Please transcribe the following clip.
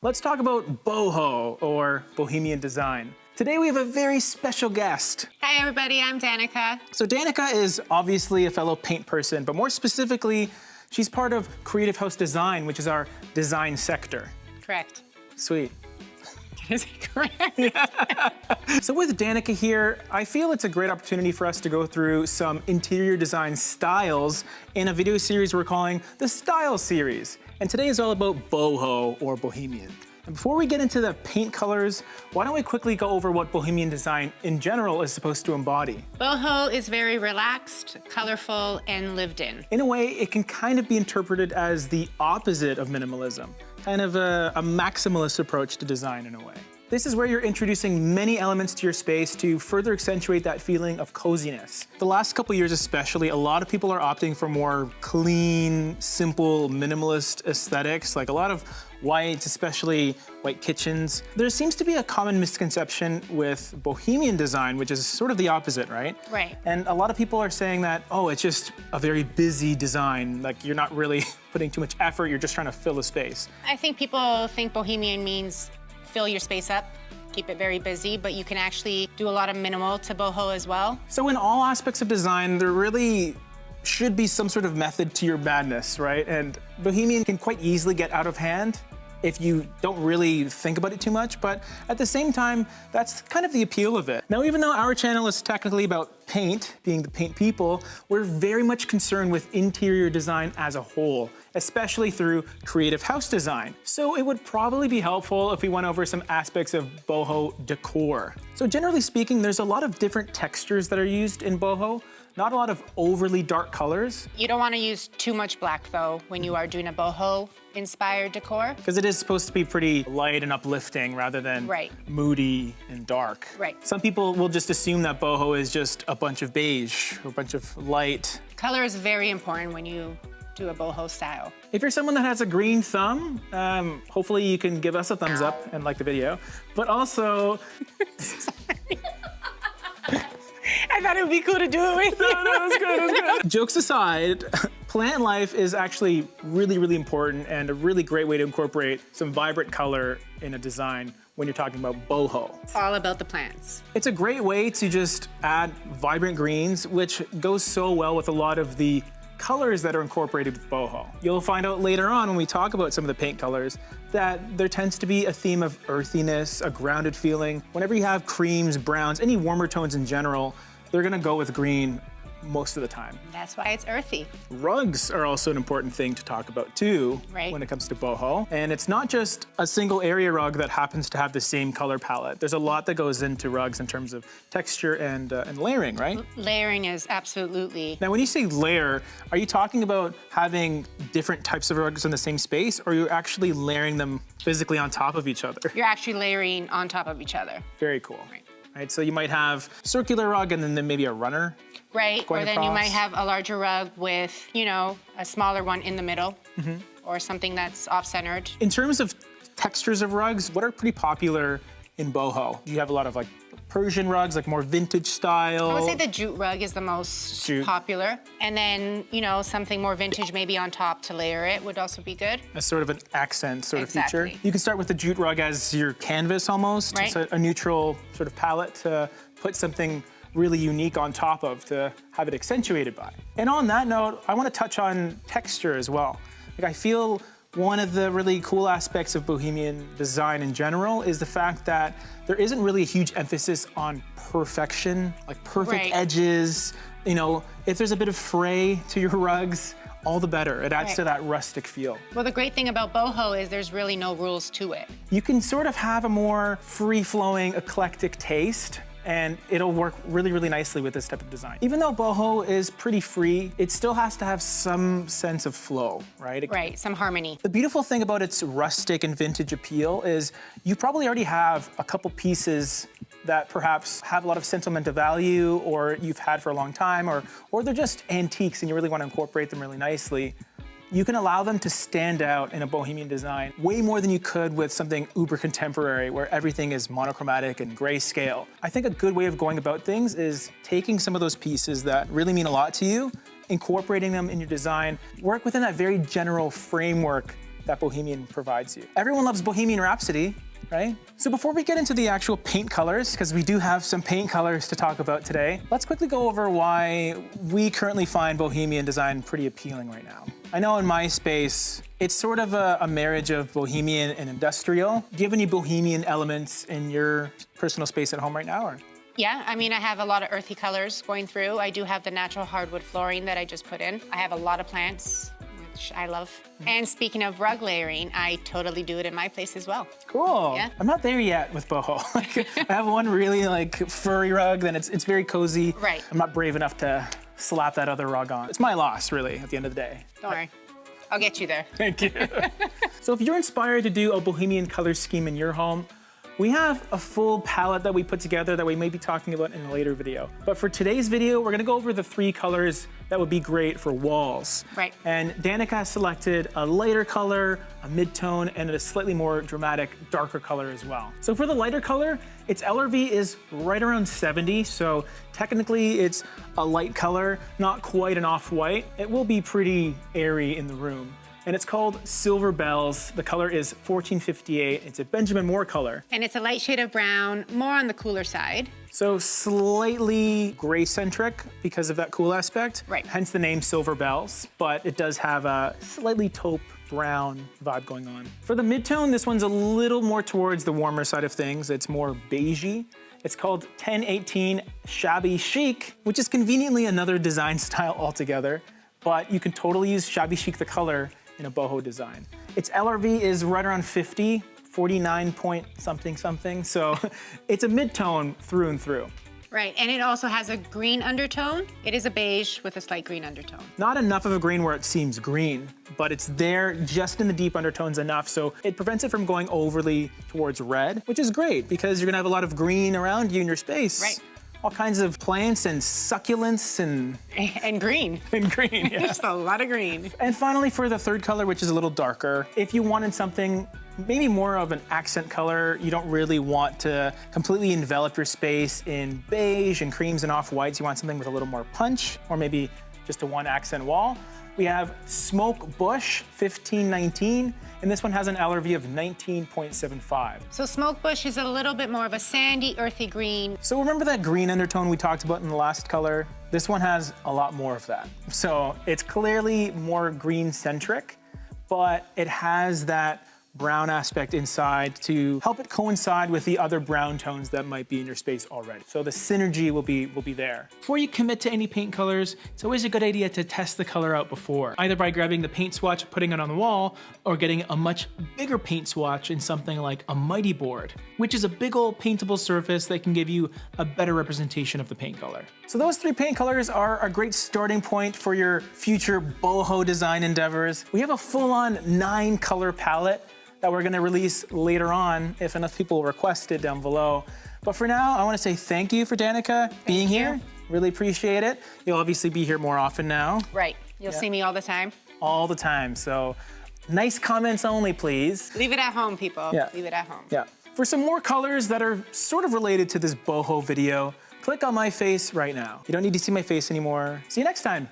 Let's talk about boho, or Bohemian design. Today we have a very special guest. Hi everybody, I'm Danica. So Danica is obviously a fellow paint person, but more specifically, she's part of Creative House Design, which is our design sector. Correct. Sweet. Is it correct? So with Danica here, I feel it's a great opportunity for us to go through some interior design styles in a video series we're calling the Style Series. And today is all about boho, or Bohemian. And before we get into the paint colors, why don't we quickly go over what Bohemian design in general is supposed to embody? Boho is very relaxed, colorful, and lived in. In a way, it can kind of be interpreted as the opposite of minimalism, kind of a maximalist approach to design in a way. This is where you're introducing many elements to your space to further accentuate that feeling of coziness. The last couple years especially, a lot of people are opting for more clean, simple, minimalist aesthetics, like a lot of whites, especially white kitchens. There seems to be a common misconception with Bohemian design, which is sort of the opposite, right? Right. And a lot of people are saying that, oh, it's just a very busy design, like you're not really putting too much effort, you're just trying to fill a space. I think people think Bohemian means fill your space up, keep it very busy, but you can actually do a lot of minimal to boho as well. So in all aspects of design, there really should be some sort of method to your madness, right? And Bohemian can quite easily get out of hand if you don't really think about it too much, but at the same time, that's kind of the appeal of it. Now, even though our channel is technically about paint, being the paint people, we're very much concerned with interior design as a whole, especially through creative house design. So it would probably be helpful if we went over some aspects of boho decor. So generally speaking, there's a lot of different textures that are used in boho, not a lot of overly dark colors. You don't want to use too much black though when you are doing a boho inspired decor. Because it is supposed to be pretty light and uplifting rather than moody and dark. Right. Some people will just assume that boho is just a bunch of beige or a bunch of light. Color is very important when you do a boho style. If you're someone that has a green thumb, hopefully you can give us a thumbs up and like the video. But also... I thought it would be cool to do it with you. No, that's good, that's good. Jokes aside, plant life is actually really, really important and a really great way to incorporate some vibrant color in a design when you're talking about boho. It's all about the plants. It's a great way to just add vibrant greens, which goes so well with a lot of the colors that are incorporated with boho. You'll find out later on when we talk about some of the paint colors that there tends to be a theme of earthiness, a grounded feeling. Whenever you have creams, browns, any warmer tones in general, they're gonna go with green most of the time. That's why it's earthy. Rugs are also an important thing to talk about too when it comes to boho. And it's not just a single area rug that happens to have the same color palette. There's a lot that goes into rugs in terms of texture and layering, right? Layering is absolutely. Now, when you say layer, are you talking about having different types of rugs in the same space, or are you actually layering them physically on top of each other? You're actually layering on top of each other. Very cool. Right, so you might have circular rug and then maybe a runner. Right, or then across. you might have a larger rug with, you know, a smaller one in the middle, or something that's off-centered. In terms of textures of rugs, what are pretty popular in boho? You have a lot of like Persian rugs, like more vintage style. I would say the jute rug is the most popular. And then, you know, something more vintage maybe on top to layer it would also be good. As sort of an accent sort of feature. You can start with the jute rug as your canvas almost. Right. So a neutral sort of palette to put something really unique on top of to have it accentuated by. And on that note, I want to touch on texture as well. Like I feel one of the really cool aspects of Bohemian design in general is the fact that there isn't really a huge emphasis on perfection, like perfect edges. You know, if there's a bit of fray to your rugs, all the better. It adds to that rustic feel. Well, the great thing about boho is there's really no rules to it. You can sort of have a more free-flowing, eclectic taste, and it'll work really, really nicely with this type of design. Even though boho is pretty free, it still has to have some sense of flow, right? Right, some harmony. The beautiful thing about its rustic and vintage appeal is you probably already have a couple pieces that perhaps have a lot of sentimental value or you've had for a long time, or they're just antiques and you really want to incorporate them really nicely. You can allow them to stand out in a Bohemian design way more than you could with something uber contemporary where everything is monochromatic and grayscale. I think a good way of going about things is taking some of those pieces that really mean a lot to you, incorporating them in your design, work within that very general framework that Bohemian provides you. Everyone loves Bohemian Rhapsody, right? So before we get into the actual paint colors, because we do have some paint colors to talk about today, let's quickly go over why we currently find Bohemian design pretty appealing right now. I know in my space, it's sort of a marriage of Bohemian and industrial. Do you have any Bohemian elements in your personal space at home right now? Or? Yeah, I mean, I have a lot of earthy colors going through. I do have the natural hardwood flooring that I just put in. I have a lot of plants, which I love. And speaking of rug layering, I totally do it in my place as well. Cool. Yeah. I'm not there yet with boho. I have one really furry rug, and it's very cozy. Right. I'm not brave enough to slap that other rug on. It's my loss, really, at the end of the day. Don't worry. I'll get you there. Thank you. So if you're inspired to do a Bohemian color scheme in your home, we have a full palette that we put together that we may be talking about in a later video. But for today's video, we're gonna go over the 3 colors that would be great for walls. Right. And Danica has selected a lighter color, a mid-tone, and a slightly more dramatic, darker color as well. So for the lighter color, its LRV is right around 70, so technically it's a light color, not quite an off-white. It will be pretty airy in the room. And it's called Silver Bells. The color is 1458. It's a Benjamin Moore color. And it's a light shade of brown, more on the cooler side. So slightly gray-centric because of that cool aspect. Right. Hence the name Silver Bells, but it does have a slightly taupe brown vibe going on. For the mid-tone, this one's a little more towards the warmer side of things. It's more beigey. It's called 1018 Shabby Chic, which is conveniently another design style altogether, but you can totally use Shabby Chic the color in a boho design. Its LRV is right around 50, 49 point something something, so it's a mid-tone through and through. Right, and it also has a green undertone. It is a beige with a slight green undertone. Not enough of a green where it seems green, but it's there just in the deep undertones enough, so it prevents it from going overly towards red, which is great because you're gonna have a lot of green around you in your space. Right. All kinds of plants and succulents and green. And green, yeah. Just a lot of green. And finally, for the third color, which is a little darker, if you wanted something maybe more of an accent color, you don't really want to completely envelop your space in beige and creams and off-whites, you want something with a little more punch, or maybe just a one accent wall. We have Smoke Bush 1519, and this one has an LRV of 19.75. So Smoke Bush is a little bit more of a sandy, earthy green. So remember that green undertone we talked about in the last color? This one has a lot more of that. So it's clearly more green-centric, but it has that brown aspect inside to help it coincide with the other brown tones that might be in your space already. So the synergy will be there. Before you commit to any paint colors, it's always a good idea to test the color out before, either by grabbing the paint swatch, putting it on the wall, or getting a much bigger paint swatch in something like a mighty board, which is a big old paintable surface that can give you a better representation of the paint color. So those 3 paint colors are a great starting point for your future boho design endeavors. We have a full-on 9-color palette that we're gonna release later on if enough people request it down below. But for now, I wanna say thank you for Danica being here. Really appreciate it. You'll obviously be here more often now. Right, you'll see me all the time. All the time, so nice comments only, please. Leave it at home, people. Yeah. Leave it at home. Yeah. For some more colors that are sort of related to this boho video, click on my face right now. You don't need to see my face anymore. See you next time.